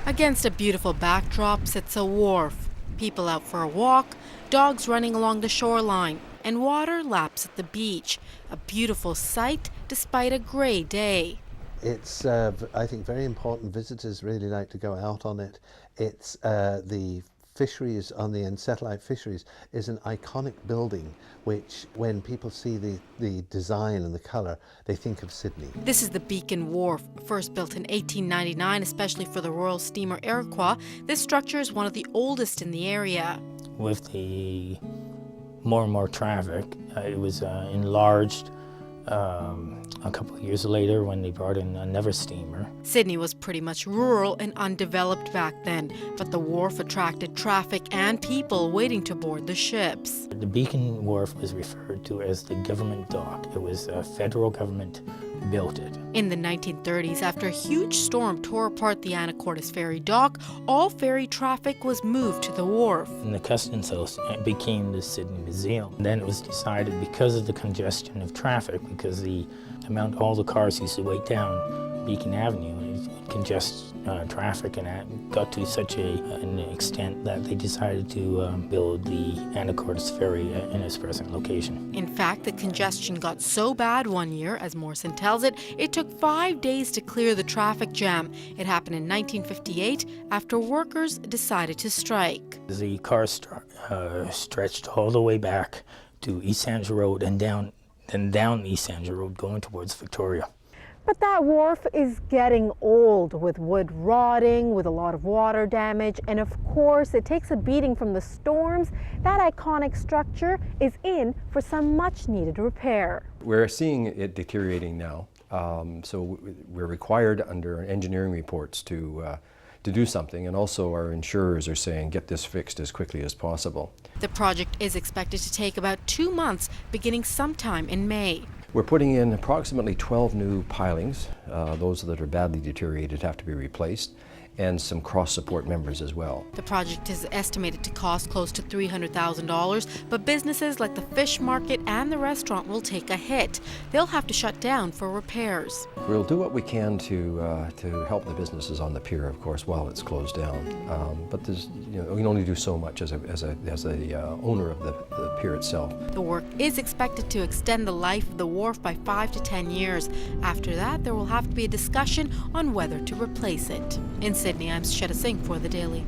Against a beautiful backdrop sits a wharf. People out for a walk, dogs running along the shoreline, and water laps at the beach. A beautiful sight despite a grey day. It's, I think, very important. Visitors really like to go out on it. It's the fisheries on the end, satellite fisheries, is an iconic building which, when people see the design and the colour, they think of Sidney. This is the Beacon Wharf, first built in 1899, especially for the Royal Steamer Iroquois. This structure is one of the oldest in the area. With the more and more traffic, it was enlarged a couple of years later when they brought in another steamer. Sidney was pretty much rural and undeveloped back then, but the wharf attracted traffic and people waiting to board the ships. The Beacon Wharf was referred to as the government dock. It was federal government built it. In the 1930s, after a huge storm tore apart the Anacortes Ferry dock, all ferry traffic was moved to the wharf. And the Customs House became the Sidney Museum. Then it was decided, because of the congestion of traffic, because the amount all the cars used to wait down Beacon Avenue, it would congest traffic, and it got to such an extent that they decided to build the Anacortes Ferry in its present location. In fact, the congestion got so bad one year, as Morrison tells it, it took 5 days to clear the traffic jam. It happened in 1958 after workers decided to strike. The cars stretched all the way back to East Saanich Road and down East Saanich Road going towards Victoria. But that wharf is getting old, with wood rotting, with a lot of water damage, and of course it takes a beating from the storms. That iconic structure is in for some much needed repair. We're seeing it deteriorating now, so we're required under engineering reports to do something, and also our insurers are saying get this fixed as quickly as possible. The project is expected to take about 2 months, beginning sometime in May. We're putting in approximately 12 new pilings. Those that are badly deteriorated have to be replaced, and some cross-support members as well. The project is estimated to cost close to $300,000, but businesses like the fish market and the restaurant will take a hit. They'll have to shut down for repairs. We'll do what we can to help the businesses on the pier, of course, while it's closed down. But there's, we can only do so much as a owner of the pier itself. The work is expected to extend the life of the wharf by 5 to 10 years. After that, there will have to be a discussion on whether to replace it. In Sydney, I'm Sucheta Singh for The Daily.